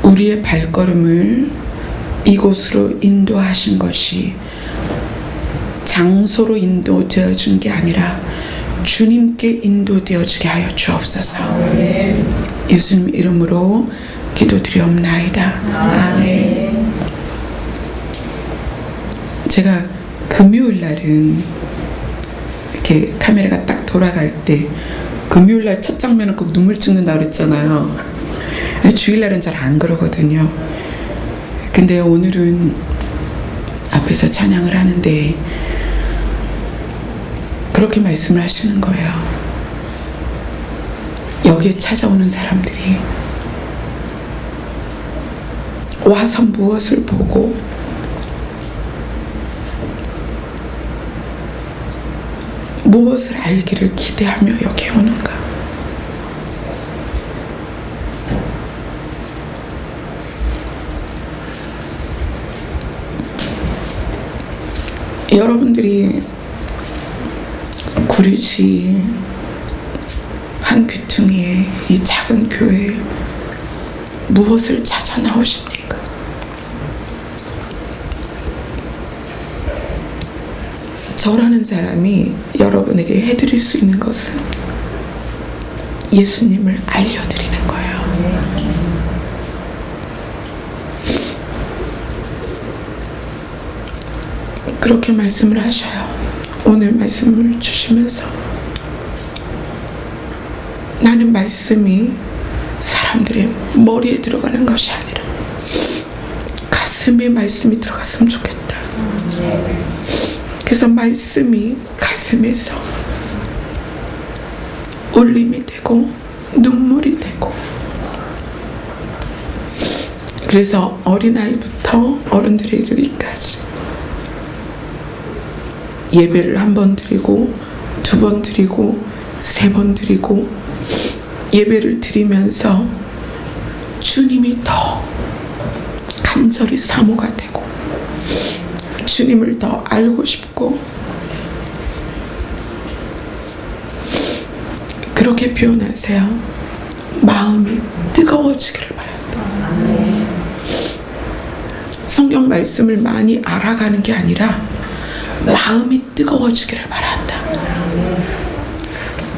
우리의 발걸음을 이곳으로 인도하신 것이 장소로 인도되어진 게 아니라 주님께 인도되어지게 하여 주옵소서. 예수님 이름으로 기도드리옵나이다. 아멘. 제가 금요일 날은 이렇게 카메라가 딱 돌아갈 때 금요일 날 첫 장면은 꼭 눈물 찍는다 그랬잖아요. 주일 날은 잘 안 그러거든요. 근데 오늘은 앞에서 찬양을 하는데 그렇게 말씀을 하시는 거예요. 여기에 찾아오는 사람들이 와서 무엇을 보고 무엇을 알기를 기대하며 여기에 오는가? 여러분들이 구리시 한 귀퉁이에 이 작은 교회에 무엇을 찾아 나오십니까? 저라는 사람이 여러분에게 해드릴 수 있는 것은 예수님을 알려드리는 거예요. 그렇게 말씀을 하셔요. 오늘 말씀을 주시면서 나는 말씀이 사람들의 머리에 들어가는 것이 아니라 가슴에 말씀이 들어갔으면 좋겠다. 그래서 말씀이 가슴에서 울림이 되고 눈물이 되고, 그래서 어린아이부터 어른들에 이르기까지 예배를 한 번 드리고 두 번 드리고 세 번 드리고 예배를 드리면서 주님이 더 간절히 사모가 되고 주님을 더 알고 싶고 그렇게 표현하세요. 마음이 뜨거워지기를 바란다. 성경 말씀을 많이 알아가는 게 아니라 마음이 뜨거워지기를 바란다.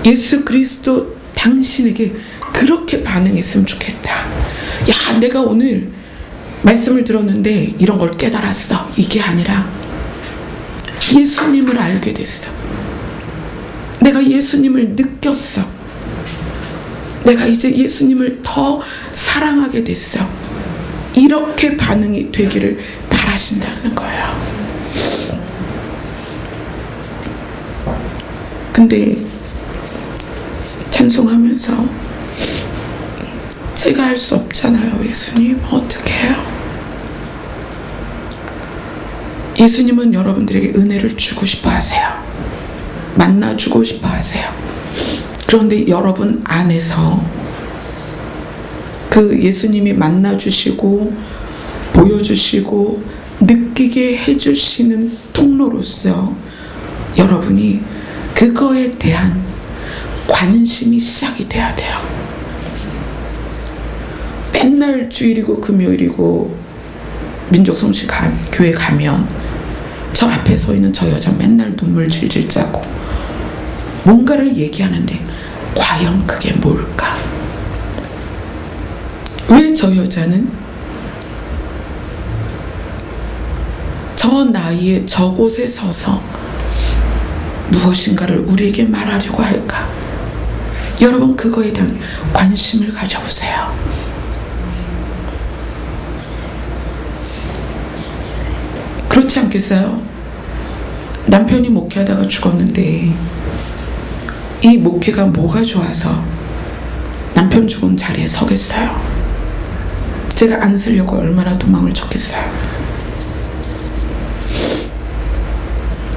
예수 그리스도 당신에게 그렇게 반응했으면 좋겠다. 야, 내가 오늘 말씀을 들었는데 이런 걸 깨달았어. 이게 아니라 예수님을 알게 됐어. 내가 예수님을 느꼈어. 내가 이제 예수님을 더 사랑하게 됐어. 이렇게 반응이 되기를 바라신다는 거예요. 근데 찬송하면서 제가 할 수 없잖아요. 예수님 어떻게 해요? 예수님은 여러분들에게 은혜를 주고 싶어 하세요. 만나주고 싶어 하세요. 그런데 여러분 안에서 그 예수님이 만나주시고 보여주시고 느끼게 해주시는 통로로서 여러분이 그거에 대한 관심이 시작이 돼야 돼요. 맨날 주일이고 금요일이고 민족성시 교회 가면 저 앞에 서 있는 저 여자 맨날 눈물 질질 짜고 뭔가를 얘기하는데 과연 그게 뭘까? 왜 저 여자는 저 나이에 저곳에 서서 무엇인가를 우리에게 말하려고 할까? 여러분 그거에 대한 관심을 가져보세요. 그렇지 않겠어요? 남편이 목회하다가 죽었는데 이 목회가 뭐가 좋아서 남편 죽은 자리에 서겠어요? 제가 안 쓰려고 얼마나 도망을 쳤겠어요?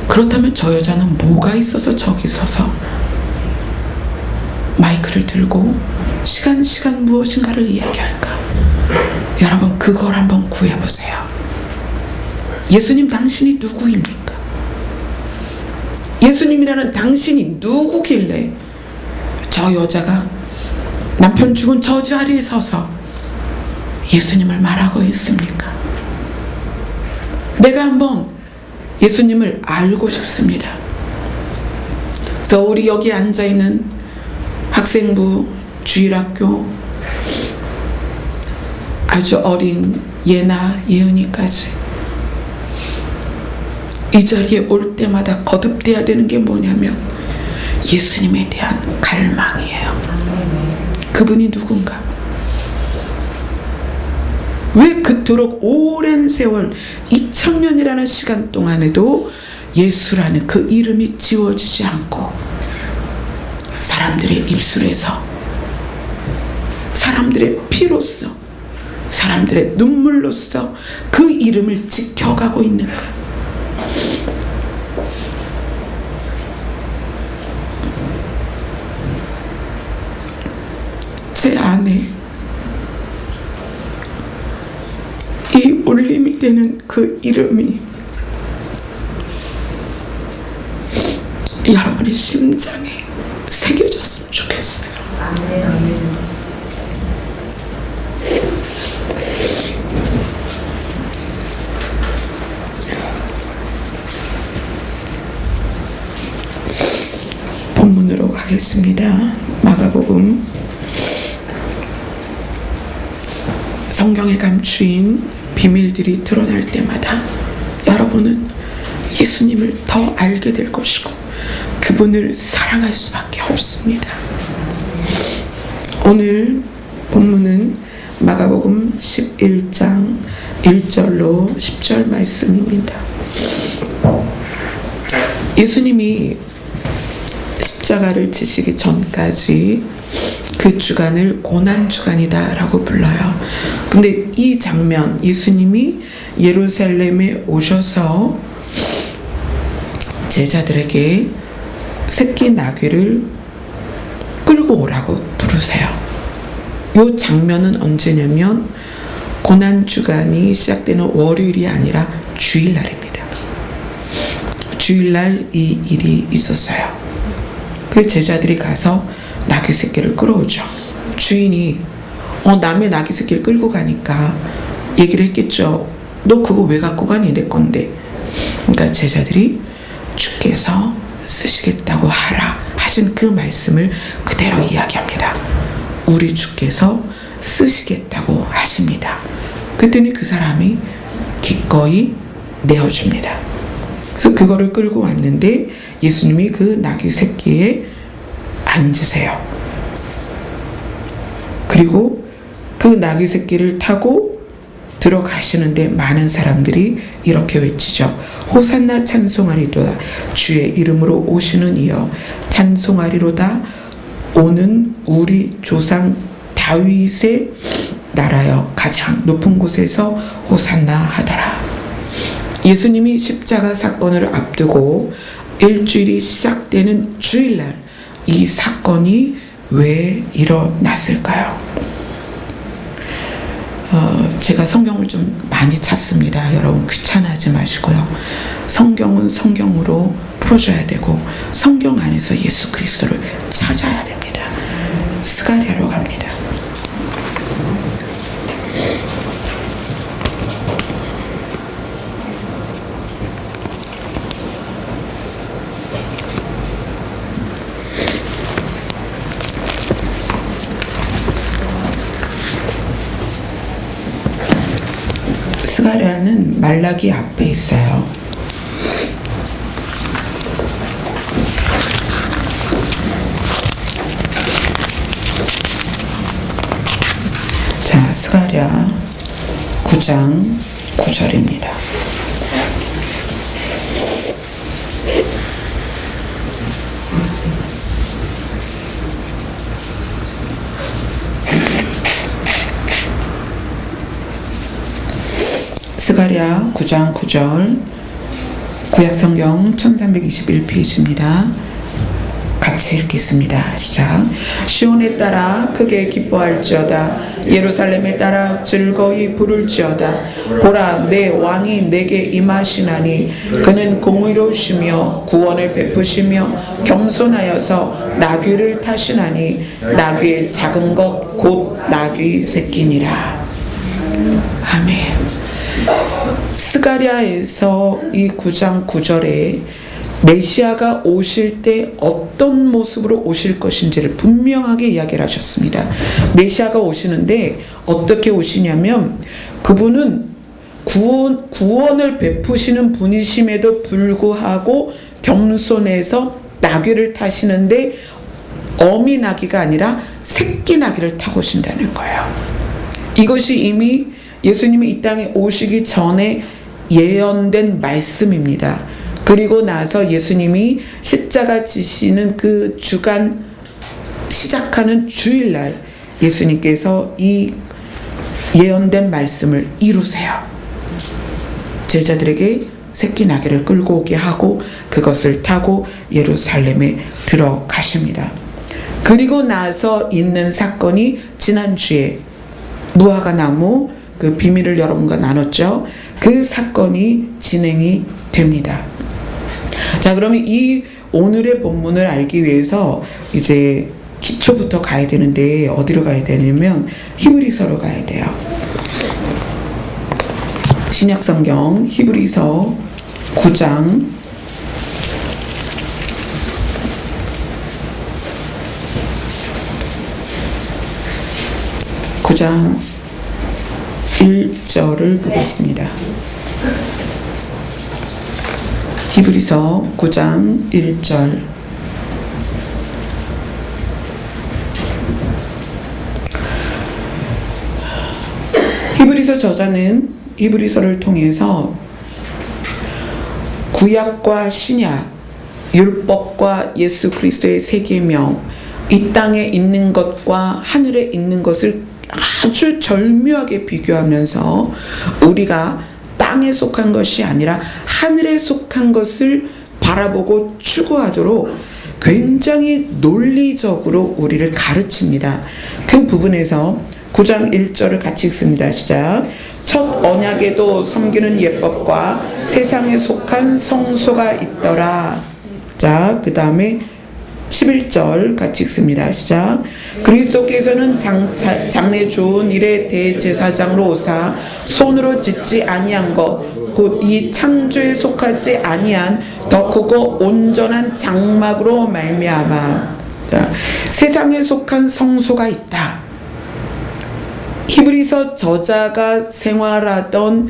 그렇다면 저 여자는 뭐가 있어서 저기 서서 마이크를 들고 시간 무엇인가를 이야기할까? 여러분 그걸 한번 구해보세요. 예수님 당신이 누구입니까? 예수님이라는 당신이 누구길래 저 여자가 남편 죽은 저 자리에 서서 예수님을 말하고 있습니까? 내가 한번 예수님을 알고 싶습니다. 그래서 우리 여기 앉아있는 학생부, 주일학교, 아주 어린 예나 예은이까지 이 자리에 올 때마다 거듭돼야 되는 게 뭐냐면 예수님에 대한 갈망이에요. 그분이 누군가? 왜 그토록 오랜 세월 2000년이라는 시간 동안에도 예수라는 그 이름이 지워지지 않고 사람들의 입술에서, 사람들의 피로써, 사람들의 눈물로써 그 이름을 지켜가고 있는가? 제 안에 이 울림이 되는 그 이름이 여러분의 심장에 새겨졌으면 좋겠어요. 본문으로 가겠습니다. 마가복음. 성경에 감추인 비밀들이 드러날 때마다 여러분은 예수님을 더 알게 될 것이고 그분을 사랑할 수밖에 없습니다. 오늘 본문은 마가복음 11장 1절로 10절 말씀입니다. 예수님이 십자가를 지시기 전까지 그 주간을 고난주간이다 라고 불러요. 근데 이 장면, 예수님이 예루살렘에 오셔서 제자들에게 새끼 나귀를 끌고 오라고 부르세요. 이 장면은 언제냐면 고난주간이 시작되는 월요일이 아니라 주일날입니다. 주일날 이 일이 있었어요. 그 제자들이 가서 나귀 새끼를 끌어오죠. 주인이 남의 나귀 새끼를 끌고 가니까 얘기를 했겠죠. 너 그거 왜 갖고 가니? 내 건데. 그러니까 제자들이 주께서 쓰시겠다고 하라 하신 그 말씀을 그대로 이야기합니다. 우리 주께서 쓰시겠다고 하십니다. 그랬더니 그 사람이 기꺼이 내어줍니다. 그래서 그거를 끌고 왔는데 예수님이 그 나귀 새끼에 앉으세요. 그리고 그 나귀 새끼를 타고 들어가시는데 많은 사람들이 이렇게 외치죠. 호산나 찬송하리로다. 주의 이름으로 오시는 이여 찬송하리로다. 오는 우리 조상 다윗의 나라여 가장 높은 곳에서 호산나 하더라. 예수님이 십자가 사건을 앞두고 일주일이 시작되는 주일날 이 사건이 왜 일어났을까요? 제가 성경을 좀 많이 찾습니다. 여러분 귀찮아하지 마시고요. 성경은 성경으로 풀어줘야 되고 성경 안에서 예수 그리스도를 찾아야 됩니다. 스가랴로 갑니다. 스가랴는 말라기 앞에 있어요. 자, 스가랴 9장 9절입니다. 스가랴 9장 9절 구약성경 1321페이지입니다. 같이 읽겠습니다. 시작. 시온에 따라 크게 기뻐할지어다. 예루살렘에 따라 즐거이 부를지어다. 보라, 내 왕이 내게 임하시나니 그는 공의로우시며 구원을 베푸시며 겸손하여서 나귀를 타시나니 나귀의 작은 것 곧 나귀 새끼니라. 아멘. 스가랴에서 이 9장 9절에 메시아가 오실 때 어떤 모습으로 오실 것인지를 분명하게 이야기를 하셨습니다. 메시아가 오시는데 어떻게 오시냐면 그분은 구원을 베푸시는 분이심에도 불구하고 겸손해서 나귀를 타시는데 어미 나귀가 아니라 새끼 나귀를 타고 오신다는 거예요. 이것이 이미 예수님이 이 땅에 오시기 전에 예언된 말씀입니다. 그리고 나서 예수님이 십자가 지시는 그 주간 시작하는 주일날 예수님께서 이 예언된 말씀을 이루세요. 제자들에게 새끼 나귀를 끌고 오게 하고 그것을 타고 예루살렘에 들어가십니다. 그리고 나서 있는 사건이 지난주에 무화과 나무 그 비밀을 여러분과 나눴죠. 그 사건이 진행이 됩니다. 자, 그러면 이 오늘의 본문을 알기 위해서 이제 기초부터 가야 되는데 어디로 가야 되냐면 히브리서로 가야 돼요. 신약성경 히브리서 9장 1절을 보겠습니다. 히브리서 9장 1절. 히브리서 저자는 히브리서를 통해서 구약과 신약, 율법과 예수 그리스도의 세계명, 이 땅에 있는 것과 하늘에 있는 것을 아주 절묘하게 비교하면서 우리가 땅에 속한 것이 아니라 하늘에 속한 것을 바라보고 추구하도록 굉장히 논리적으로 우리를 가르칩니다. 그 부분에서 9장 1절을 같이 읽습니다. 시작. 첫 언약에도 섬기는 예법과 세상에 속한 성소가 있더라. 자, 그 다음에 11절 같이 읽습니다. 시작. 그리스도께서는 장래 좋은 일의 대제사장으로 오사 손으로 짓지 아니한 것 곧 이 창조에 속하지 아니한 더 크고 온전한 장막으로 말미암아. 세상에 속한 성소가 있다. 히브리서 저자가 생활하던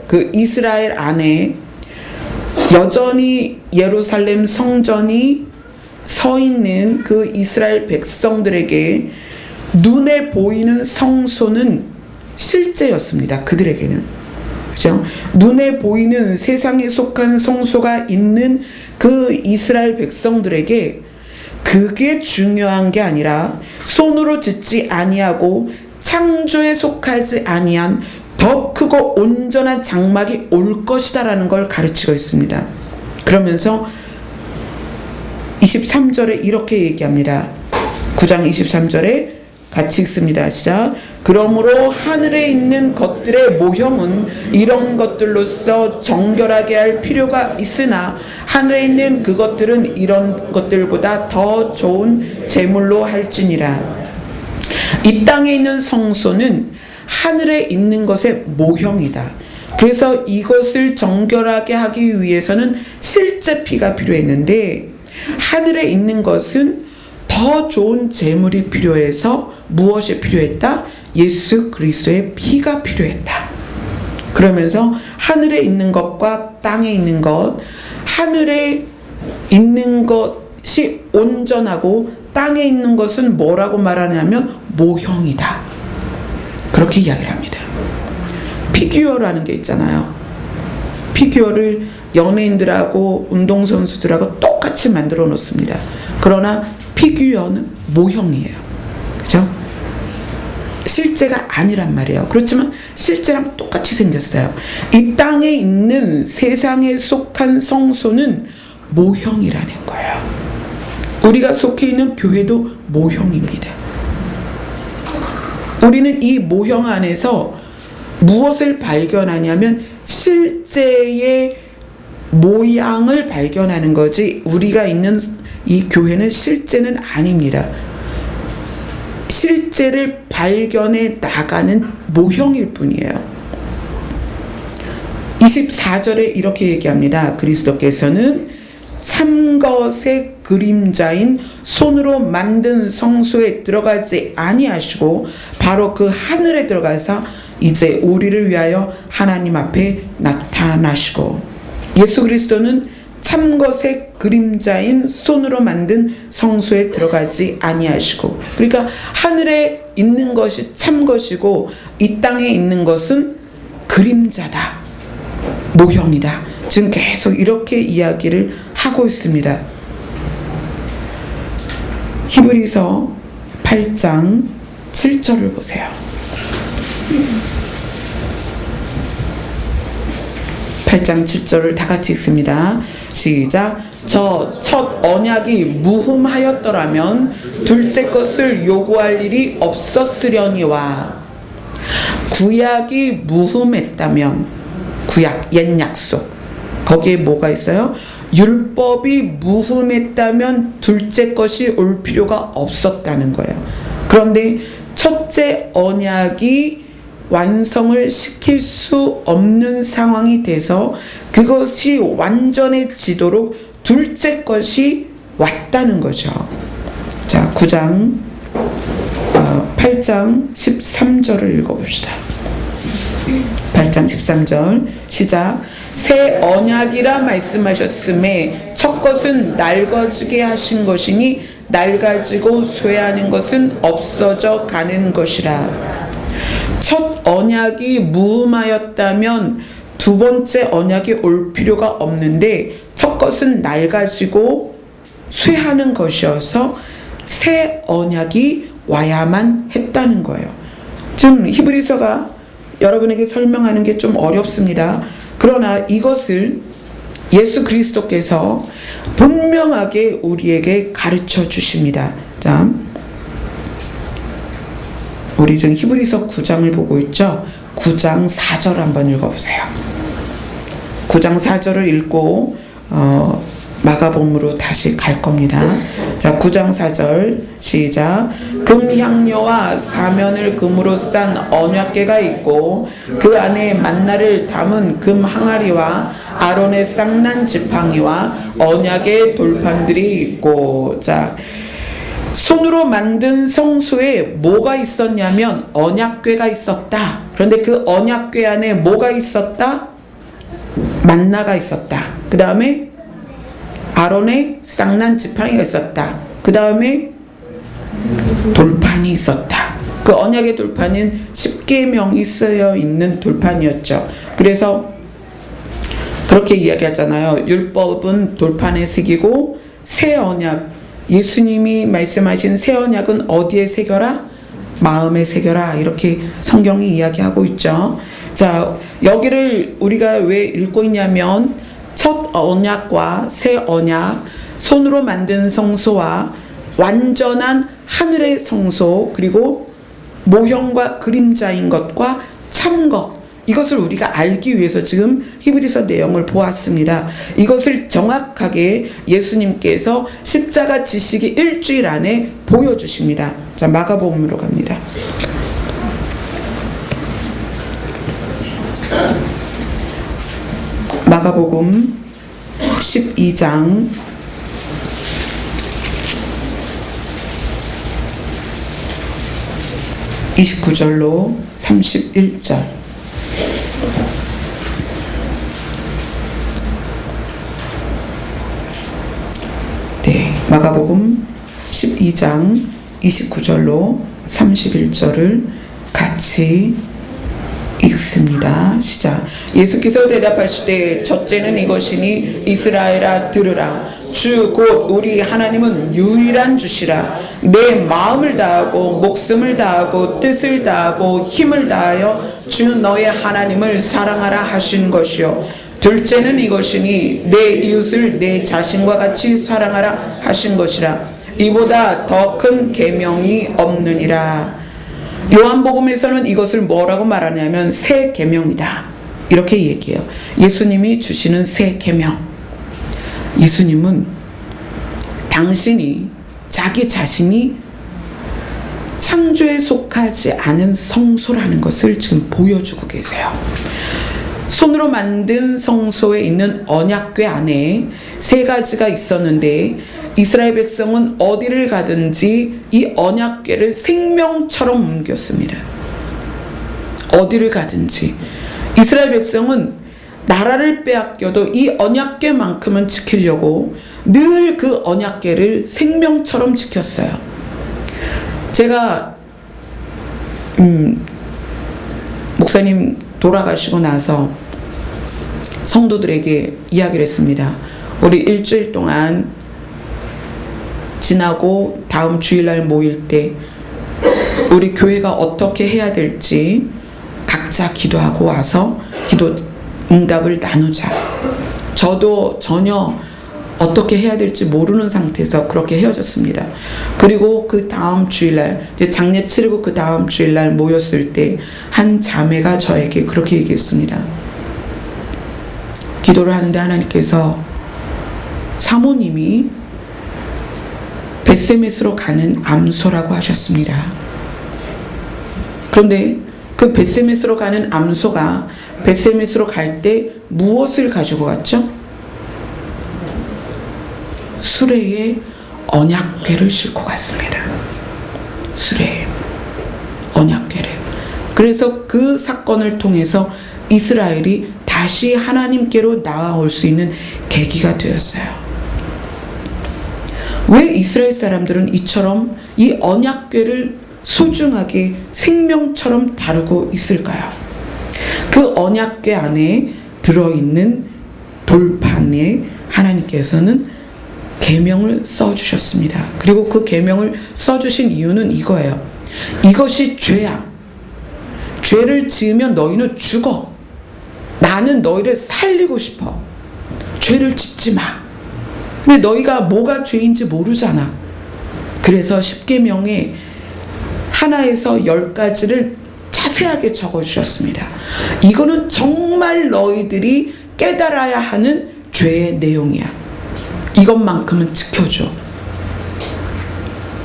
그 이스라엘 안에 여전히 예루살렘 성전이 서 있는 그 이스라엘 백성들에게 눈에 보이는 성소는 실제였습니다. 그들에게는. 그죠? 눈에 보이는 세상에 속한 성소가 있는 그 이스라엘 백성들에게 그게 중요한 게 아니라 손으로 짓지 아니하고 창조에 속하지 아니한 더 크고 온전한 장막이 올 것이다라는 걸 가르치고 있습니다. 그러면서 23절에 이렇게 얘기합니다. 9장 23절에 같이 읽습니다. 시작. 그러므로 하늘에 있는 것들의 모형은 이런 것들로서 정결하게 할 필요가 있으나 하늘에 있는 그것들은 이런 것들보다 더 좋은 제물로 할지니라. 이 땅에 있는 성소는 하늘에 있는 것의 모형이다. 그래서 이것을 정결하게 하기 위해서는 실제 피가 필요했는데 하늘에 있는 것은 더 좋은 제물이 필요해서 무엇이 필요했다? 예수 그리스도의 피가 필요했다. 그러면서 하늘에 있는 것과 땅에 있는 것, 하늘에 있는 것이 온전하고 땅에 있는 것은 뭐라고 말하냐면 모형이다. 그렇게 이야기를 합니다. 피규어라는 게 있잖아요. 피규어를 연예인들하고 운동선수들하고 똑같이 만들어 놓습니다. 그러나 피규어는 모형이에요. 그죠? 실제가 아니란 말이에요. 그렇지만 실제랑 똑같이 생겼어요. 이 땅에 있는 세상에 속한 성소는 모형이라는 거예요. 우리가 속해 있는 교회도 모형입니다. 우리는 이 모형 안에서 무엇을 발견하냐면 실제의 모양을 발견하는 거지 우리가 있는 이 교회는 실제는 아닙니다. 실제를 발견해 나가는 모형일 뿐이에요. 24절에 이렇게 얘기합니다. 그리스도께서는 참것의 그림자인 손으로 만든 성소에 들어가지 아니하시고 바로 그 하늘에 들어가서 이제 우리를 위하여 하나님 앞에 나타나시고, 예수 그리스도는 참것의 그림자인 손으로 만든 성소에 들어가지 아니하시고, 그러니까 하늘에 있는 것이 참것이고 이 땅에 있는 것은 그림자다, 모형이다. 지금 계속 이렇게 이야기를 하고 있습니다. 히브리서 8장 7절을 보세요. 8장 7절을 다 같이 읽습니다. 시작. 저 첫 언약이 무흠하였더라면 둘째 것을 요구할 일이 없었으려니와, 구약이 무흠했다면, 구약 옛 약속, 거기에 뭐가 있어요? 율법이 무흠했다면 둘째 것이 올 필요가 없었다는 거예요. 그런데 첫째 언약이 완성을 시킬 수 없는 상황이 돼서 그것이 완전해지도록 둘째 것이 왔다는 거죠. 자, 8장 13절을 읽어봅시다. 8장 13절 시작. 새 언약이라 말씀하셨음에 첫 것은 낡아지게 하신 것이니 낡아지고 쇠하는 것은 없어져 가는 것이라. 첫 언약이 무흠하였다면 두 번째 언약이 올 필요가 없는데 첫 것은 낡아지고 쇠하는 것이어서 새 언약이 와야만 했다는 거예요. 지금 히브리서가 여러분에게 설명하는 게 좀 어렵습니다. 그러나 이것을 예수 그리스도께서 분명하게 우리에게 가르쳐 주십니다. 자, 우리 지금 히브리서 9장을 보고 있죠. 9장 4절 한번 읽어보세요. 9장 4절을 읽고 마가복음으로 다시 갈 겁니다. 자, 9장 4절 시작. 금향료와 사면을 금으로 싼 언약궤가 있고 그 안에 만나를 담은 금 항아리와 아론의 쌍난 지팡이와 언약의 돌판들이 있고. 자, 손으로 만든 성소에 뭐가 있었냐면 언약궤가 있었다. 그런데 그 언약궤 안에 뭐가 있었다? 만나가 있었다. 그 다음에 아론의 쌍난 지팡이가 있었다. 그 다음에 돌판이 있었다. 그 언약의 돌판은 십계명이 쓰여 있는 돌판이었죠. 그래서 그렇게 이야기하잖아요. 율법은 돌판에 새기고 새 언약, 예수님이 말씀하신 새 언약은 어디에 새겨라? 마음에 새겨라. 이렇게 성경이 이야기하고 있죠. 자, 여기를 우리가 왜 읽고 있냐면 첫 언약과 새 언약, 손으로 만든 성소와 완전한 하늘의 성소, 그리고 모형과 그림자인 것과 참것, 이것을 우리가 알기 위해서 지금 히브리서 내용을 보았습니다. 이것을 정확하게 예수님께서 십자가 지시기 일주일 안에 보여주십니다. 자, 마가복음으로 갑니다. 마가복음 12장 29절로 31절. 네, 마가복음 12장 29절로 31절을 같이 읽습니다. 시작. 예수께서 대답하시되 첫째는 이것이니 이스라엘아 들으라. 주 곧 우리 하나님은 유일한 주시라. 내 마음을 다하고 목숨을 다하고 뜻을 다하고 힘을 다하여 주 너의 하나님을 사랑하라 하신 것이요. 둘째는 이것이니 내 이웃을 내 자신과 같이 사랑하라 하신 것이라. 이보다 더 큰 계명이 없느니라. 요한복음에서는 이것을 뭐라고 말하냐면 새 계명이다, 이렇게 얘기해요. 예수님이 주시는 새 계명. 예수님은 당신이, 자기 자신이 창조에 속하지 않은 성소라는 것을 지금 보여주고 계세요. 손으로 만든 성소에 있는 언약궤 안에 세 가지가 있었는데 이스라엘 백성은 어디를 가든지 이 언약궤를 생명처럼 옮겼습니다. 어디를 가든지 이스라엘 백성은 나라를 빼앗겨도 이 언약궤만큼은 지키려고 늘 그 언약궤를 생명처럼 지켰어요. 제가 목사님 돌아가시고 나서 성도들에게 이야기를 했습니다. 우리 일주일 동안 지나고 다음 주일날 모일 때 우리 교회가 어떻게 해야 될지 각자 기도하고 와서 기도 응답을 나누자. 저도 전혀 어떻게 해야 될지 모르는 상태에서 그렇게 헤어졌습니다. 그리고 그 다음 주일날, 이제 장례 치르고 그 다음 주일날 모였을 때 한 자매가 저에게 그렇게 얘기했습니다. 기도를 하는데 하나님께서 사모님이 벳세메스로 가는 암소라고 하셨습니다. 그런데 그 벳세메스로 가는 암소가 벳세메스로 갈 때 무엇을 가지고 갔죠? 수레에 언약궤를 싣고 갔습니다. 수레에 언약궤를. 그래서 그 사건을 통해서 이스라엘이 다시 하나님께로 나아올 수 있는 계기가 되었어요. 왜 이스라엘 사람들은 이처럼 이 언약궤를 소중하게 생명처럼 다루고 있을까요? 그 언약궤 안에 들어있는 돌판에 하나님께서는 계명을 써주셨습니다. 그리고 그 계명을 써주신 이유는 이거예요. 이것이 죄야. 죄를 지으면 너희는 죽어. 나는 너희를 살리고 싶어. 죄를 짓지 마. 근데 너희가 뭐가 죄인지 모르잖아. 그래서 십계명에 하나에서 10가지를 자세하게 적어주셨습니다. 이거는 정말 너희들이 깨달아야 하는 죄의 내용이야. 이것만큼은 지켜줘.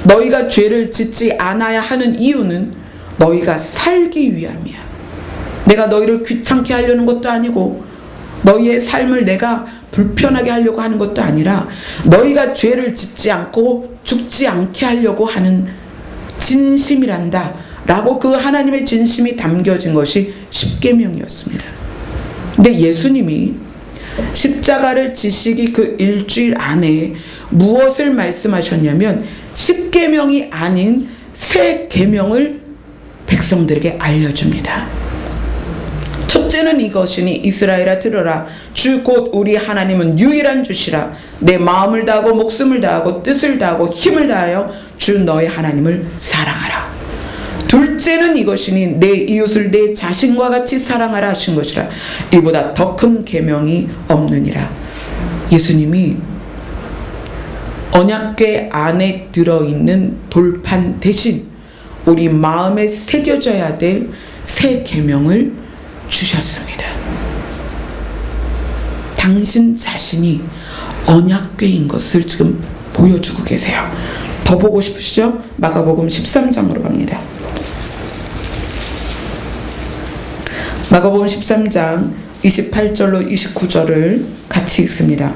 너희가 죄를 짓지 않아야 하는 이유는 너희가 살기 위함이야. 내가 너희를 귀찮게 하려는 것도 아니고 너희의 삶을 내가 불편하게 하려고 하는 것도 아니라 너희가 죄를 짓지 않고 죽지 않게 하려고 하는 진심이란다 라고 그 하나님의 진심이 담겨진 것이 십계명이었습니다. 근데 예수님이 십자가를 지시기 그 일주일 안에 무엇을 말씀하셨냐면 십계명이 아닌 새 계명을 백성들에게 알려줍니다. 첫째는 이것이니 이스라엘아 들으라. 주 곧 우리 하나님은 유일한 주시라. 내 마음을 다하고 목숨을 다하고 뜻을 다하고 힘을 다하여 주 너의 하나님을 사랑하라. 둘째는 이것이니 내 이웃을 내 자신과 같이 사랑하라 하신 것이라. 이보다 더 큰 계명이 없느니라. 예수님이 언약궤 안에 들어있는 돌판 대신 우리 마음에 새겨져야 될 새 계명을 주셨습니다. 당신 자신이 언약궤인 것을 지금 보여주고 계세요. 더 보고 싶으시죠? 마가복음 13장으로 갑니다. 마가복음 13장 28절로 29절을 같이 읽습니다.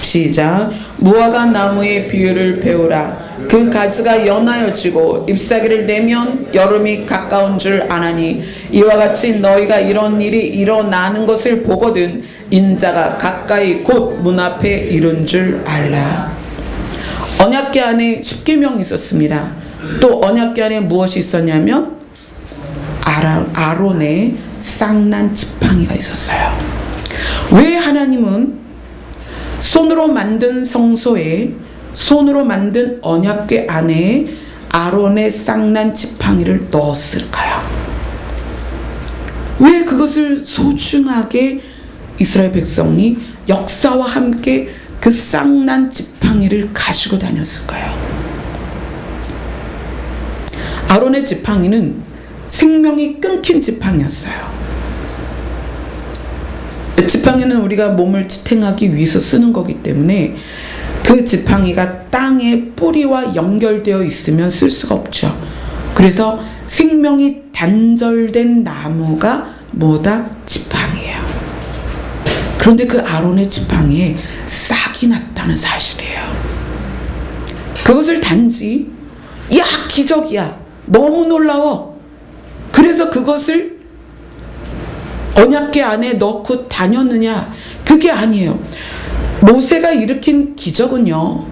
시작. 무화과 나무의 비유를 배우라. 그 가지가 연하여지고 잎사귀를 내면 여름이 가까운 줄 아나니 이와 같이 너희가 이런 일이 일어나는 것을 보거든 인자가 가까이 곧 문 앞에 이른 줄 알라. 언약궤 안에 십계명이 있었습니다. 또 언약궤 안에 무엇이 있었냐면 아론의 쌍난 지팡이가 있었어요. 왜 하나님은 손으로 만든 성소에 손으로 만든 언약궤 안에 아론의 쌍난 지팡이를 넣었을까요? 왜 그것을 소중하게 이스라엘 백성이 역사와 함께 그 쌍난 지팡이를 가지고 다녔을까요? 아론의 지팡이는 생명이 끊긴 지팡이였어요. 지팡이는 우리가 몸을 지탱하기 위해서 쓰는 거기 때문에 그 지팡이가 땅의 뿌리와 연결되어 있으면 쓸 수가 없죠. 그래서 생명이 단절된 나무가 뭐다? 지팡이에요. 그런데 그 아론의 지팡이에 싹이 났다는 사실이에요. 그것을 단지 야 기적이야, 너무 놀라워, 그래서 그것을 언약궤 안에 넣고 다녔느냐, 그게 아니에요. 모세가 일으킨 기적은요,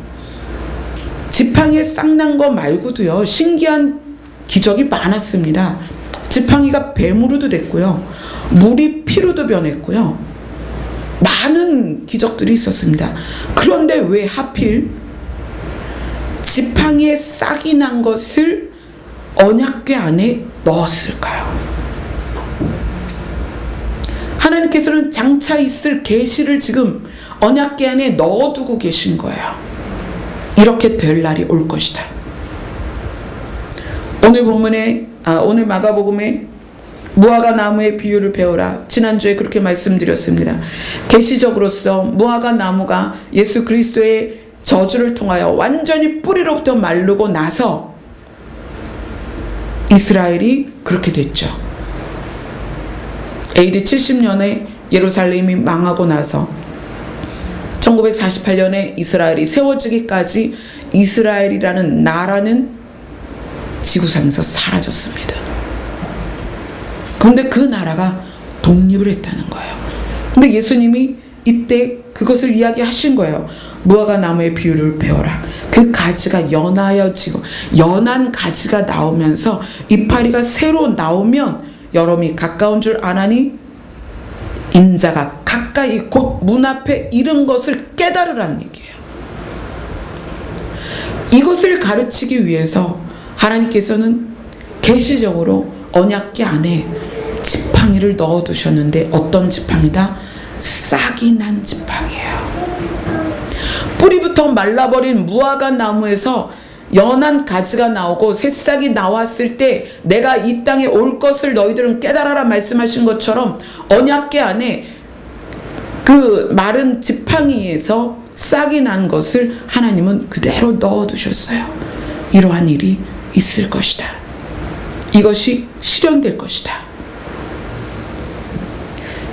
지팡이에 싹 난 거 말고도요 신기한 기적이 많았습니다. 지팡이가 뱀으로도 됐고요, 물이 피로도 변했고요, 많은 기적들이 있었습니다. 그런데 왜 하필 지팡이에 싹이 난 것을 언약궤 안에 넣었을까요? 하나님께서는 장차 있을 계시를 지금 언약궤 안에 넣어두고 계신 거예요. 이렇게 될 날이 올 것이다. 오늘 마가복음에 무화과 나무의 비유를 배우라, 지난주에 그렇게 말씀드렸습니다. 계시적으로서 무화과 나무가 예수 그리스도의 저주를 통하여 완전히 뿌리로부터 마르고 나서 이스라엘이 그렇게 됐죠. AD 70년에 예루살렘이 망하고 나서 1948년에 이스라엘이 세워지기까지 이스라엘이라는 나라는 지구상에서 사라졌습니다. 그런데 그 나라가 독립을 했다는 거예요. 근데 예수님이 이때 그것을 이야기하신 거예요. 무화과 나무의 비유를 배워라. 그 가지가 연하여지고 연한 가지가 나오면서 이파리가 새로 나오면 여름이 가까운 줄 아나니 인자가 가까이 곧 문 앞에 이른 것을 깨달으라는 얘기예요. 이것을 가르치기 위해서 하나님께서는 계시적으로 언약궤 안에 지팡이를 넣어두셨는데, 어떤 지팡이다? 싹이 난 지팡이에요. 뿌리부터 말라버린 무화과 나무에서 연한 가지가 나오고 새싹이 나왔을 때 내가 이 땅에 올 것을 너희들은 깨달아라 말씀하신 것처럼 언약궤 안에 그 마른 지팡이에서 싹이 난 것을 하나님은 그대로 넣어두셨어요. 이러한 일이 있을 것이다. 이것이 실현될 것이다.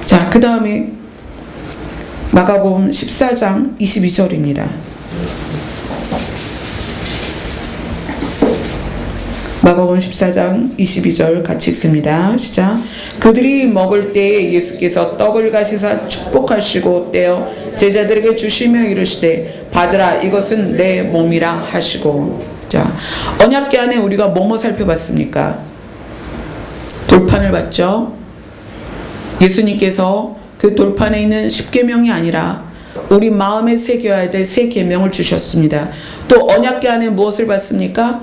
자, 그 다음에 마가복음 14장 22절입니다. 마가복음 14장 22절 같이 읽습니다. 시작. 그들이 먹을 때에 예수께서 떡을 가시사 축복하시고 떼어 제자들에게 주시며 이르시되 받으라, 이것은 내 몸이라 하시고. 자, 언약궤 안에 우리가 뭐뭐 살펴봤습니까? 돌판을 봤죠. 예수님께서 그 돌판에 있는 10계명이 아니라 우리 마음에 새겨야 될 새 계명을 주셨습니다. 또 언약궤 안에 무엇을 봤습니까?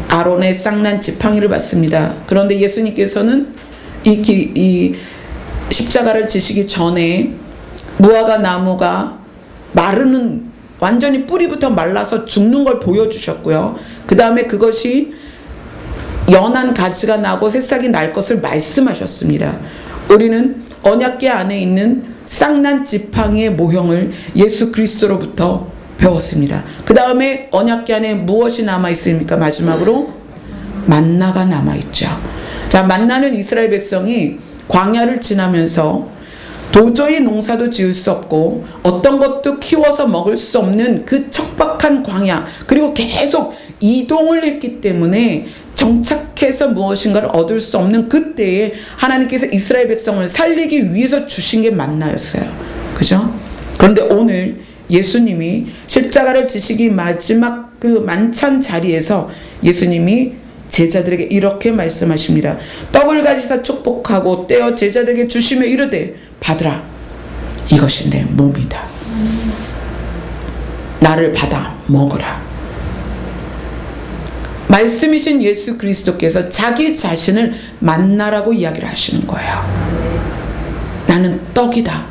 아론의 싹난 지팡이를 봤습니다. 그런데 예수님께서는 이 십자가를 지시기 전에 무화과 나무가 마르는, 완전히 뿌리부터 말라서 죽는 걸 보여주셨고요. 그 다음에 그것이 연한 가지가 나고 새싹이 날 것을 말씀하셨습니다. 우리는 언약궤 안에 있는 싹난 지팡이의 모형을 예수 그리스도로부터 배웠습니다. 그 다음에 언약궤 안에 무엇이 남아있습니까? 마지막으로 만나가 남아있죠. 자, 만나는 이스라엘 백성이 광야를 지나면서 도저히 농사도 지을 수 없고 어떤 것도 키워서 먹을 수 없는 그 척박한 광야, 그리고 계속 이동을 했기 때문에 정착해서 무엇인가를 얻을 수 없는 그때에 하나님께서 이스라엘 백성을 살리기 위해서 주신 게 만나였어요. 그죠? 그런데 오늘 예수님이 십자가를 지시기 마지막 그 만찬 자리에서 예수님이 제자들에게 이렇게 말씀하십니다. 떡을 가지사 축복하고 떼어 제자들에게 주시며 이르되 받으라, 이것이 내 몸이다. 나를 받아 먹으라. 말씀이신 예수 그리스도께서 자기 자신을 만나라고 이야기를 하시는 거예요. 나는 떡이다.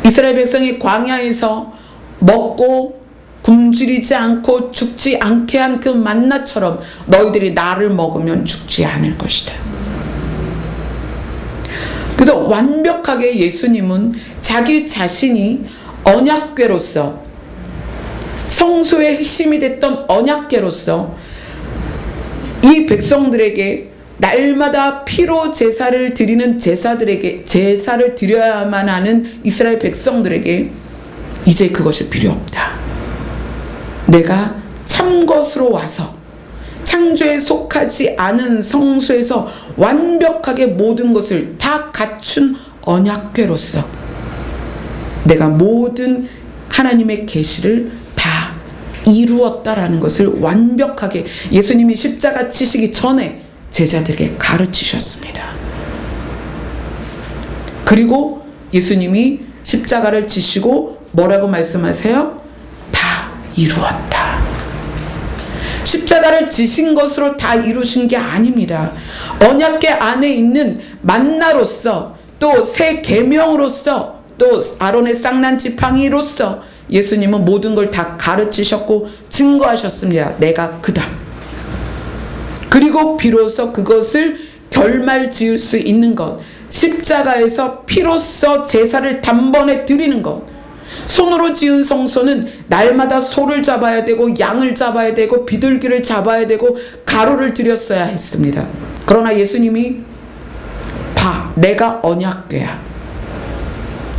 이스라엘 백성이 광야에서 먹고 굶주리지 않고 죽지 않게 한 그 만나처럼 너희들이 나를 먹으면 죽지 않을 것이다. 그래서 완벽하게 예수님은 자기 자신이 언약궤로서, 성소의 핵심이 됐던 언약궤로서 이 백성들에게 날마다 피로 제사를 드리는 제사를 드려야만 하는 이스라엘 백성들에게 이제 그것이 필요 없다. 내가 참 것으로 와서 창조에 속하지 않은 성소에서 완벽하게 모든 것을 다 갖춘 언약궤로서 내가 모든 하나님의 계시를 다 이루었다라는 것을 완벽하게 예수님이 십자가 치시기 전에 제자들에게 가르치셨습니다. 그리고 예수님이 십자가를 지시고 뭐라고 말씀하세요? 다 이루었다. 십자가를 지신 것으로 다 이루신 게 아닙니다. 언약궤 안에 있는 만나로서, 또 새 계명으로서, 또 아론의 쌍난 지팡이로서 예수님은 모든 걸 다 가르치셨고 증거하셨습니다. 내가 그다. 그리고 비로소 그것을 결말 지을 수 있는 것, 십자가에서 피로써 제사를 단번에 드리는 것. 손으로 지은 성소는 날마다 소를 잡아야 되고 양을 잡아야 되고 비둘기를 잡아야 되고 가루를 들였어야 했습니다. 그러나 예수님이 봐, 내가 언약궤야.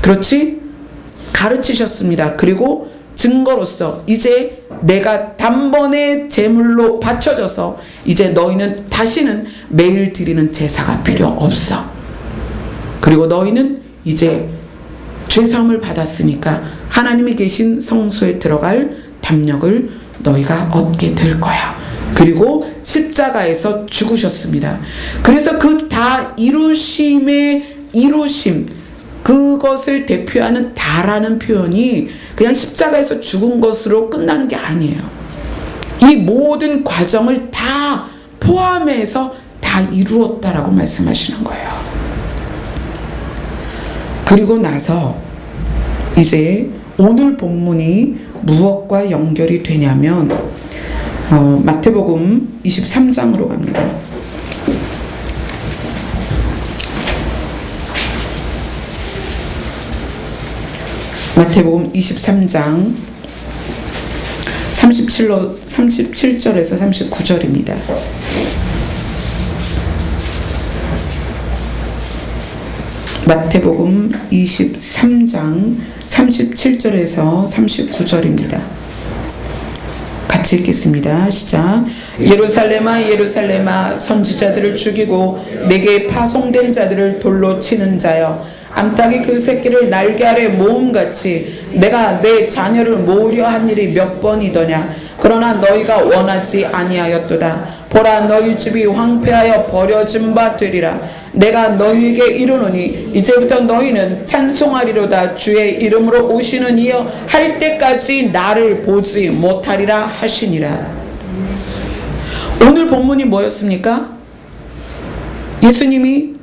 그렇지? 가르치셨습니다. 그리고 증거로서 이제 내가 단번에 제물로 바쳐져서 이제 너희는 다시는 매일 드리는 제사가 필요 없어. 그리고 너희는 이제 죄사함을 받았으니까 하나님이 계신 성소에 들어갈 담력을 너희가 얻게 될 거야. 그리고 십자가에서 죽으셨습니다. 그래서 그 다 이루심의 이루심, 그것을 대표하는 다라는 표현이 그냥 십자가에서 죽은 것으로 끝나는 게 아니에요. 이 모든 과정을 다 포함해서 다 이루었다라고 말씀하시는 거예요. 그리고 나서 이제 오늘 본문이 무엇과 연결이 되냐면 마태복음 23장으로 갑니다. 마태복음 23장 37절에서 39절입니다. 마태복음 23장 37절에서 39절입니다. 같이 읽겠습니다. 시작. 예루살렘아 예루살렘아 선지자들을 죽이고 내게 파송된 자들을 돌로 치는 자여, 암탉이 그 새끼를 날개 아래 모음같이 내가 내 자녀를 모으려 한 일이 몇 번이더냐. 그러나 너희가 원하지 아니하였도다. 보라, 너희 집이 황폐하여 버려진 바 되리라. 내가 너희에게 이르노니 이제부터 너희는 찬송하리로다. 주의 이름으로 오시는 이여 할 때까지 나를 보지 못하리라 하시니라. 오늘 본문이 뭐였습니까? 예수님이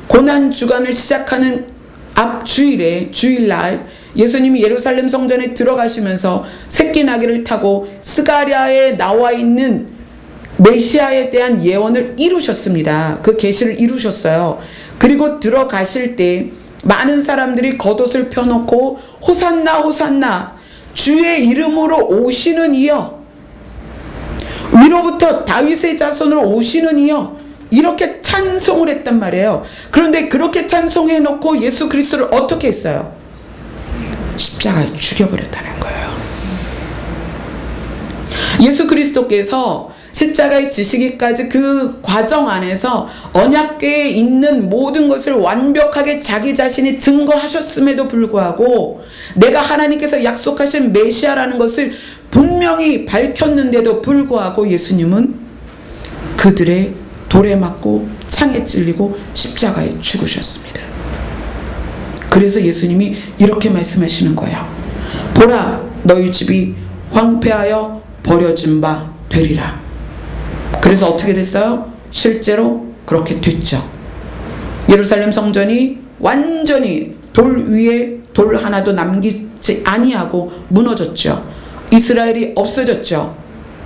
고난주간을 시작하는 앞 주일에, 주일날 예수님이 예루살렘 성전에 들어가시면서 새끼 나귀를 타고 스가랴에 나와 있는 메시아에 대한 예언을 이루셨습니다. 그 계시를 이루셨어요. 그리고 들어가실 때 많은 사람들이 겉옷을 펴놓고 호산나 호산나 주의 이름으로 오시는 이여, 위로부터 다윗의 자손으로 오시는 이여, 이렇게 찬송을 했단 말이에요. 그런데 그렇게 찬송해 놓고 예수 그리스도를 어떻게 했어요? 십자가에 죽여버렸다는 거예요. 예수 그리스도께서 십자가에 지시기까지 그 과정 안에서 언약궤에 있는 모든 것을 완벽하게 자기 자신이 증거하셨음에도 불구하고 내가 하나님께서 약속하신 메시아라는 것을 분명히 밝혔는데도 불구하고 예수님은 그들의 돌에 맞고 창에 찔리고 십자가에 죽으셨습니다. 그래서 예수님이 이렇게 말씀하시는 거예요. 보라, 너희 집이 황폐하여 버려진 바 되리라. 그래서 어떻게 됐어요? 실제로 그렇게 됐죠. 예루살렘 성전이 완전히 돌 위에 돌 하나도 남기지 아니하고 무너졌죠. 이스라엘이 없어졌죠.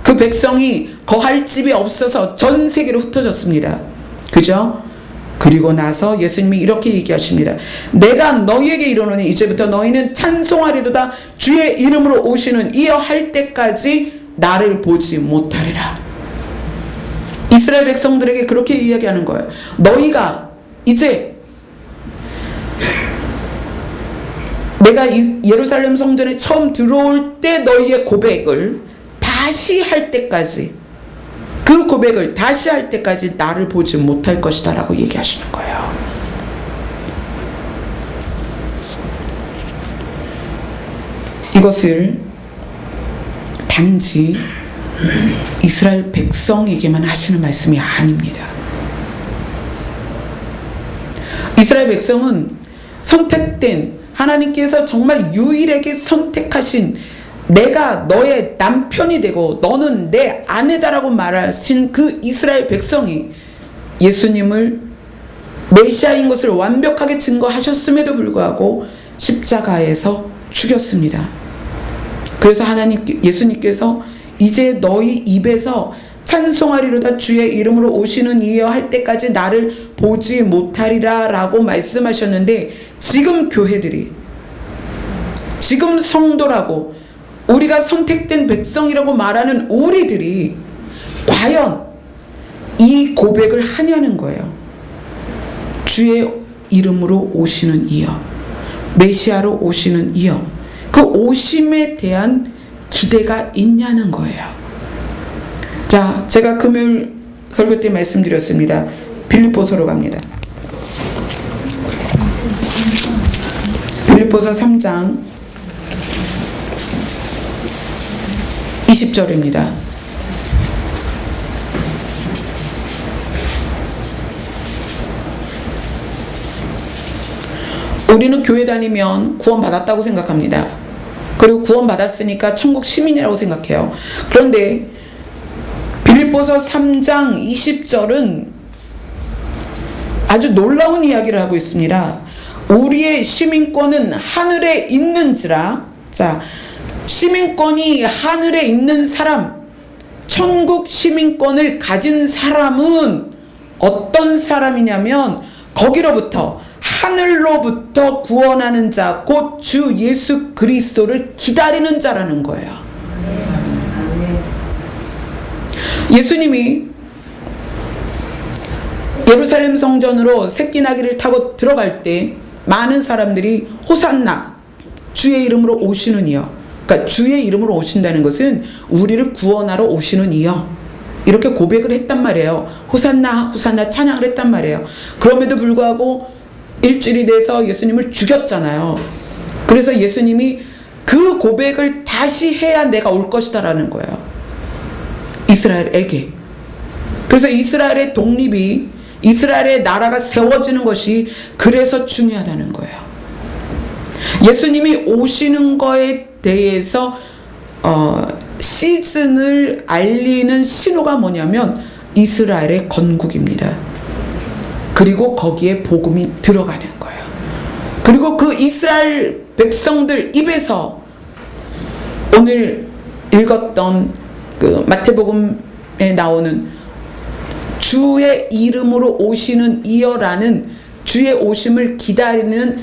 그 백성이 거할 집이 없어서 전 세계로 흩어졌습니다. 그죠? 그리고 나서 예수님이 이렇게 얘기하십니다. 내가 너희에게 이르노니 이제부터 너희는 찬송하리로다 주의 이름으로 오시는 이여 할 때까지 나를 보지 못하리라. 이스라엘 백성들에게 그렇게 이야기하는 거예요. 너희가 이제 내가 예루살렘 성전에 처음 들어올 때 너희의 고백을 다시 할 때까지, 그 고백을 다시 할 때까지 나를 보지 못할 것이다 라고 얘기하시는 거예요. 이것을 단지 이스라엘 백성에게만 하시는 말씀이 아닙니다. 이스라엘 백성은 선택된, 하나님께서 정말 유일하게 선택하신, 내가 너의 남편이 되고 너는 내 아내다라고 말하신 그 이스라엘 백성이 예수님을 메시아인 것을 완벽하게 증거하셨음에도 불구하고 십자가에서 죽였습니다. 그래서 예수님께서 이제 너희 입에서 찬송하리로다 주의 이름으로 오시는 이여 할 때까지 나를 보지 못하리라 라고 말씀하셨는데, 지금 교회들이, 지금 성도라고 우리가 선택된 백성이라고 말하는 우리들이 과연 이 고백을 하냐는 거예요. 주의 이름으로 오시는 이여, 메시아로 오시는 이여, 그 오심에 대한 기대가 있냐는 거예요. 자, 제가 금요일 설교 때 말씀드렸습니다. 빌립보서로 갑니다. 빌립보서 3장 20절입니다. 우리는 교회 다니면 구원받았다고 생각합니다. 그리고 구원받았으니까 천국 시민이라고 생각해요. 그런데 빌립보서 3장 20절은 아주 놀라운 이야기를 하고 있습니다. 우리의 시민권은 하늘에 있는지라. 자, 시민권이 하늘에 있는 사람, 천국 시민권을 가진 사람은 어떤 사람이냐면 거기로부터, 하늘로부터 구원하는 자, 곧 주 예수 그리스도를 기다리는 자라는 거예요. 예수님이 예루살렘 성전으로 새끼나귀를 타고 들어갈 때 많은 사람들이 호산나, 주의 이름으로 오시는 이여, 그러니까 주의 이름으로 오신다는 것은 우리를 구원하러 오시는 이여, 이렇게 고백을 했단 말이에요. 호산나 호산나 찬양을 했단 말이에요. 그럼에도 불구하고 일주일이 돼서 예수님을 죽였잖아요. 그래서 예수님이 그 고백을 다시 해야 내가 올 것이다 라는 거예요, 이스라엘에게. 그래서 이스라엘의 독립이, 이스라엘의 나라가 세워지는 것이 그래서 중요하다는 거예요. 예수님이 오시는 거에 대해서 시즌을 알리는 신호가 뭐냐면 이스라엘의 건국입니다. 그리고 거기에 복음이 들어가는 거예요. 그리고 그 이스라엘 백성들 입에서 오늘 읽었던 그 마태복음에 나오는 주의 이름으로 오시는 이여라는 주의 오심을 기다리는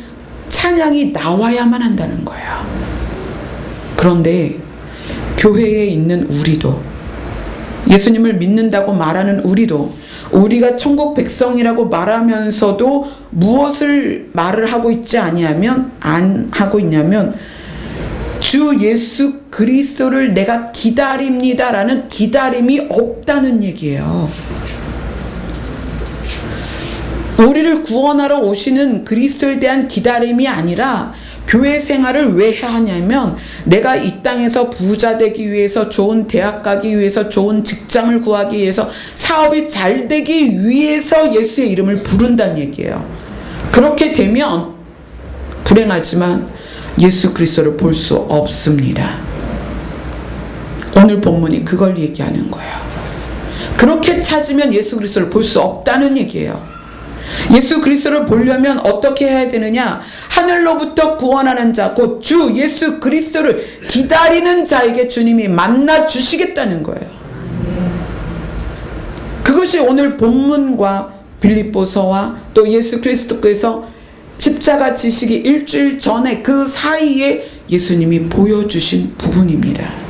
찬양이 나와야만 한다는 거예요. 그런데 교회에 있는 우리도, 예수님을 믿는다고 말하는 우리도, 우리가 천국 백성이라고 말하면서도 무엇을 말을 하고 있지 아니하면, 안 하고 있냐면 주 예수 그리스도를 내가 기다립니다라는 기다림이 없다는 얘기예요. 우리를 구원하러 오시는 그리스도에 대한 기다림이 아니라, 교회 생활을 왜 해야 하냐면 내가 이 땅에서 부자 되기 위해서, 좋은 대학 가기 위해서, 좋은 직장을 구하기 위해서, 사업이 잘 되기 위해서 예수의 이름을 부른다는 얘기예요. 그렇게 되면 불행하지만 예수 그리스도를 볼 수 없습니다. 오늘 본문이 그걸 얘기하는 거예요. 그렇게 찾으면 예수 그리스도를 볼 수 없다는 얘기예요. 예수 그리스도를 보려면 어떻게 해야 되느냐? 하늘로부터 구원하는 자, 곧 주 예수 그리스도를 기다리는 자에게 주님이 만나 주시겠다는 거예요. 그것이 오늘 본문과 빌립보서와 또 예수 그리스도께서 십자가 지시기 일주일 전에 그 사이에 예수님이 보여주신 부분입니다.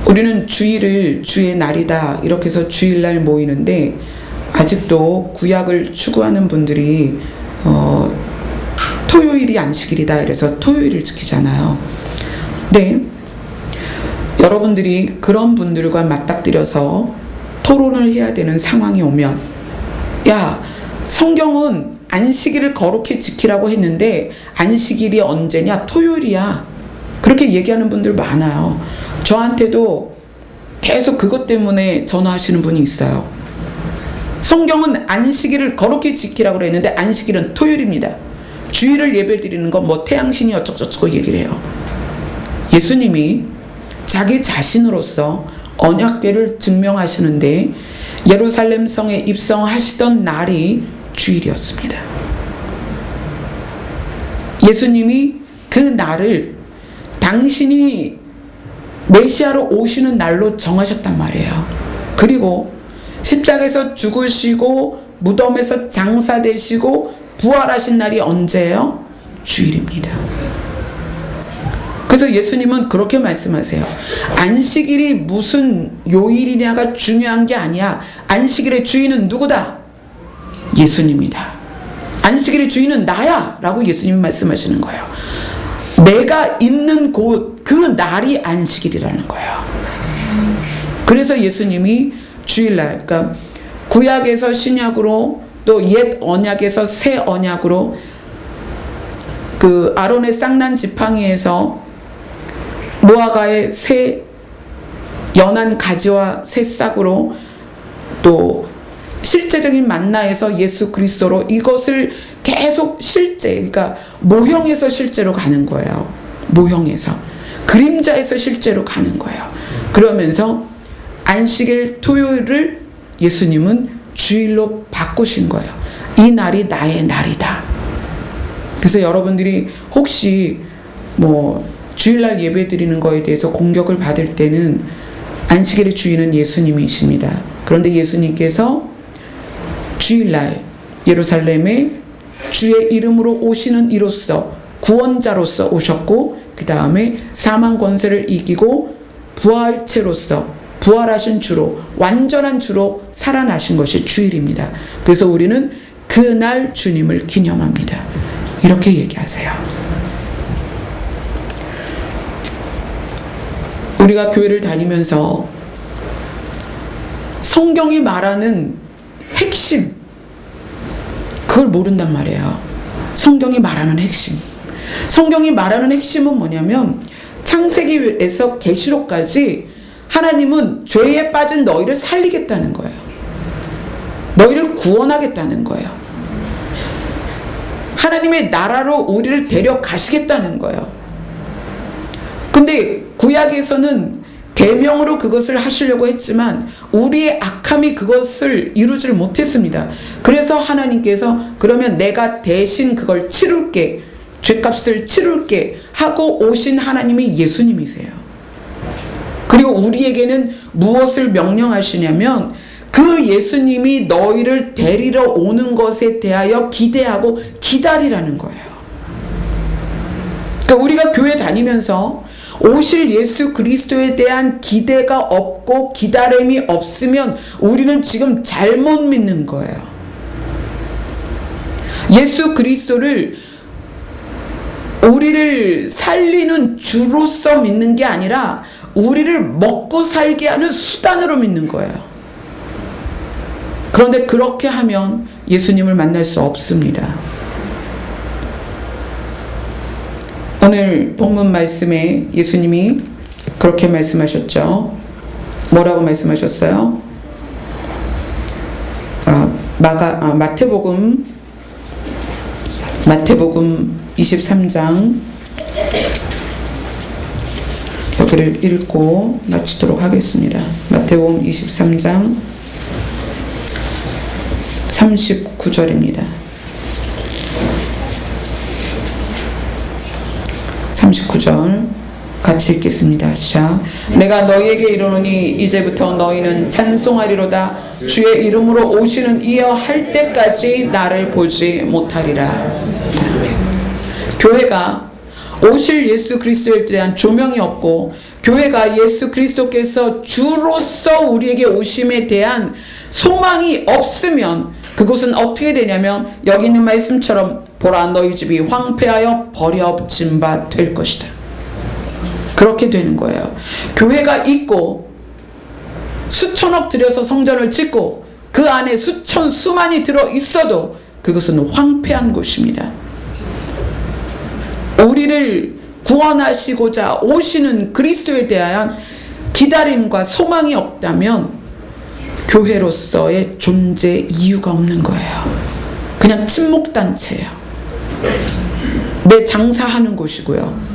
우리는 주일을 주의 날이다 이렇게 해서 주일날 모이는데, 아직도 구약을 추구하는 분들이 토요일이 안식일이다 이래서 토요일을 지키잖아요. 네, 여러분들이 그런 분들과 맞닥뜨려서 토론을 해야 되는 상황이 오면, 야, 성경은 안식일을 거룩히 지키라고 했는데 안식일이 언제냐? 토요일이야. 그렇게 얘기하는 분들 많아요. 저한테도 계속 그것 때문에 전화하시는 분이 있어요. 성경은 안식일을 거룩히 지키라고 했는데 안식일은 토요일입니다. 주일을 예배드리는 건 뭐 태양신이 어쩌고저쩌고 얘기를 해요. 예수님이 자기 자신으로서 언약궤를 증명하시는데 예루살렘 성에 입성하시던 날이 주일이었습니다. 예수님이 그 날을 당신이 메시아로 오시는 날로 정하셨단 말이에요. 그리고 십자가에서 죽으시고 무덤에서 장사되시고 부활하신 날이 언제예요? 주일입니다. 그래서 예수님은 그렇게 말씀하세요. 안식일이 무슨 요일이냐가 중요한 게 아니야. 안식일의 주인은 누구다? 예수님이다. 안식일의 주인은 나야 라고 예수님이 말씀하시는 거예요. 내가 있는 곳, 그 날이 안식일이라는 거예요. 그래서 예수님이 주일날, 그러니까 구약에서 신약으로 또 옛 언약에서 새 언약으로 그 아론의 쌍난 지팡이에서 무화과의 새 연한 가지와 새 싹으로, 또 실제적인 만나에서 예수 그리스도로, 이것을 계속 실제, 그러니까 모형에서 실제로 가는 거예요. 모형에서, 그림자에서 실제로 가는 거예요. 그러면서 안식일 토요일을 예수님은 주일로 바꾸신 거예요. 이 날이 나의 날이다. 그래서 여러분들이 혹시 뭐 주일날 예배 드리는 거에 대해서 공격을 받을 때는 안식일의 주인은 예수님이십니다. 그런데 예수님께서 주일날 예루살렘에 주의 이름으로 오시는 이로써 구원자로서 오셨고, 그 다음에 사망 권세를 이기고 부활체로서, 부활하신 주로, 완전한 주로 살아나신 것이 주일입니다. 그래서 우리는 그날 주님을 기념합니다. 이렇게 얘기하세요. 우리가 교회를 다니면서 성경이 말하는 핵심, 그걸 모른단 말이에요. 성경이 말하는 핵심. 성경이 말하는 핵심은 뭐냐면, 창세기에서 계시록까지 하나님은 죄에 빠진 너희를 살리겠다는 거예요. 너희를 구원하겠다는 거예요. 하나님의 나라로 우리를 데려가시겠다는 거예요. 근데 구약에서는 계명으로 그것을 하시려고 했지만 우리의 악함이 그것을 이루지를 못했습니다. 그래서 하나님께서 그러면 내가 대신 그걸 치룰게, 죄값을 치룰게 하고 오신 하나님이 예수님이세요. 그리고 우리에게는 무엇을 명령하시냐면, 그 예수님이 너희를 데리러 오는 것에 대하여 기대하고 기다리라는 거예요. 그러니까 우리가 교회 다니면서 오실 예수 그리스도에 대한 기대가 없고 기다림이 없으면 우리는 지금 잘못 믿는 거예요. 예수 그리스도를 우리를 살리는 주로서 믿는 게 아니라 우리를 먹고 살게 하는 수단으로 믿는 거예요. 그런데 그렇게 하면 예수님을 만날 수 없습니다. 오늘 본문 말씀에 예수님이 그렇게 말씀하셨죠. 뭐라고 말씀하셨어요? 마태복음 23장 여기를 읽고 마치도록 하겠습니다. 마태복음 23장 39절입니다. 39절 같이 읽겠습니다. 자, 내가 너희에게 이르노니 이제부터 너희는 찬송하리로다. 주의 이름으로 오시는 이여 할 때까지 나를 보지 못하리라. 교회가 오실 예수 그리스도에 대한 조명이 없고, 교회가 예수 그리스도께서 주로서 우리에게 오심에 대한 소망이 없으면 그곳은 어떻게 되냐면 여기 있는 말씀처럼 보라 너희 집이 황폐하여 버려진 바 될 것이다. 그렇게 되는 거예요. 교회가 있고 수천억 들여서 성전을 짓고 그 안에 수만이 들어 있어도 그것은 황폐한 곳입니다. 우리를 구원하시고자 오시는 그리스도에 대한 기다림과 소망이 없다면 교회로서의 존재 이유가 없는 거예요. 그냥 친목단체예요. 내 장사하는 곳이고요.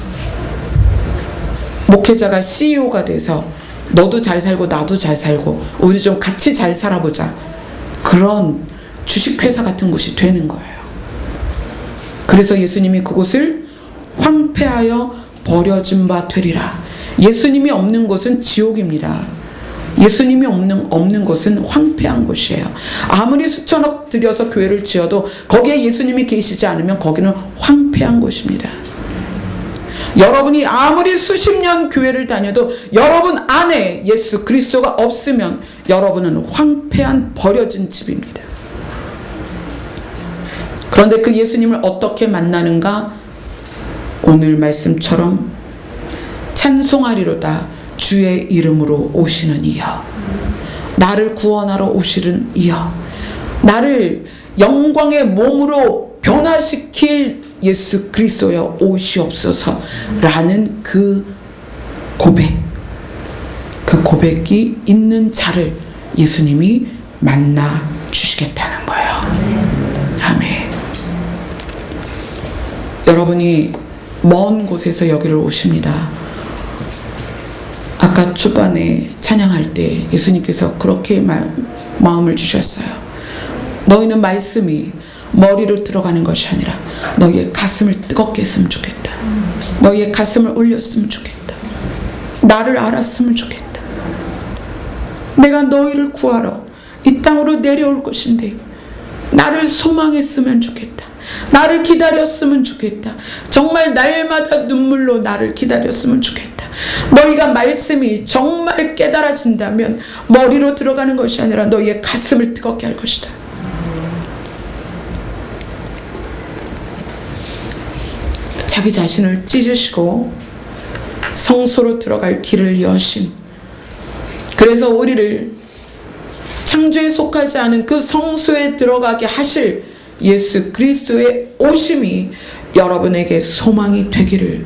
목회자가 CEO가 돼서 너도 잘 살고 나도 잘 살고 우리 좀 같이 잘 살아보자, 그런 주식회사 같은 곳이 되는 거예요. 그래서 예수님이 그곳을 황폐하여 버려진 바 되리라. 예수님이 없는 곳은 지옥입니다. 예수님이 없는 곳은 황폐한 곳이에요. 아무리 수천억 들여서 교회를 지어도 거기에 예수님이 계시지 않으면 거기는 황폐한 곳입니다. 여러분이 아무리 수십 년 교회를 다녀도 여러분 안에 예수 그리스도가 없으면 여러분은 황폐한 버려진 집입니다. 그런데 그 예수님을 어떻게 만나는가? 오늘 말씀처럼 찬송하리로다. 주의 이름으로 오시는 이여, 나를 구원하러 오시는 이여, 나를 영광의 몸으로 변화시킬 예수 그리스도여 오시옵소서 라는 그 고백이 있는 자를 예수님이 만나 주시겠다는 거예요. 아멘. 여러분이 먼 곳에서 여기를 오십니다. 아까 초반에 찬양할 때 예수님께서 그렇게 마음을 주셨어요. 너희는 말씀이 머리로 들어가는 것이 아니라 너희의 가슴을 뜨겁게 했으면 좋겠다. 너희의 가슴을 올렸으면 좋겠다. 나를 알았으면 좋겠다. 내가 너희를 구하러 이 땅으로 내려올 것인데 나를 소망했으면 좋겠다. 나를 기다렸으면 좋겠다. 정말 날마다 눈물로 나를 기다렸으면 좋겠다. 너희가 말씀이 정말 깨달아진다면 머리로 들어가는 것이 아니라 너희의 가슴을 뜨겁게 할 것이다. 자기 자신을 찢으시고 성소로 들어갈 길을 여신, 그래서 우리를 창조에 속하지 않은 그 성소에 들어가게 하실 예수 그리스도의 오심이 여러분에게 소망이 되기를,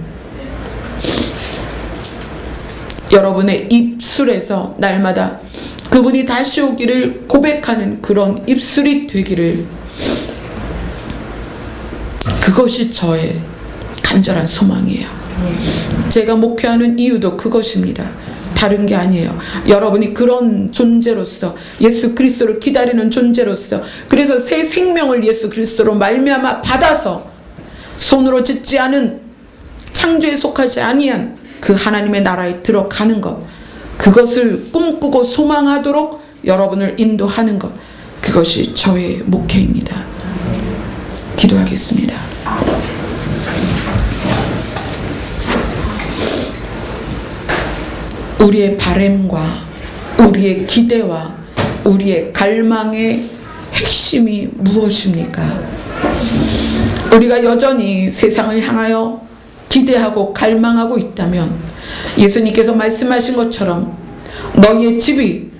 여러분의 입술에서 날마다 그분이 다시 오기를 고백하는 그런 입술이 되기를, 그것이 저의 간절한 소망이에요. 제가 목회하는 이유도 그것입니다. 다른 게 아니에요. 여러분이 그런 존재로서, 예수 그리스도를 기다리는 존재로서, 그래서 새 생명을 예수 그리스도로 말미암아 받아서 손으로 짓지 않은, 창조에 속하지 아니한 그 하나님의 나라에 들어가는 것, 그것을 꿈꾸고 소망하도록 여러분을 인도하는 것, 그것이 저의 목회입니다. 기도하겠습니다. 우리의 바램과 우리의 기대와 우리의 갈망의 핵심이 무엇입니까? 우리가 여전히 세상을 향하여 기대하고 갈망하고 있다면 예수님께서 말씀하신 것처럼 너희의 집이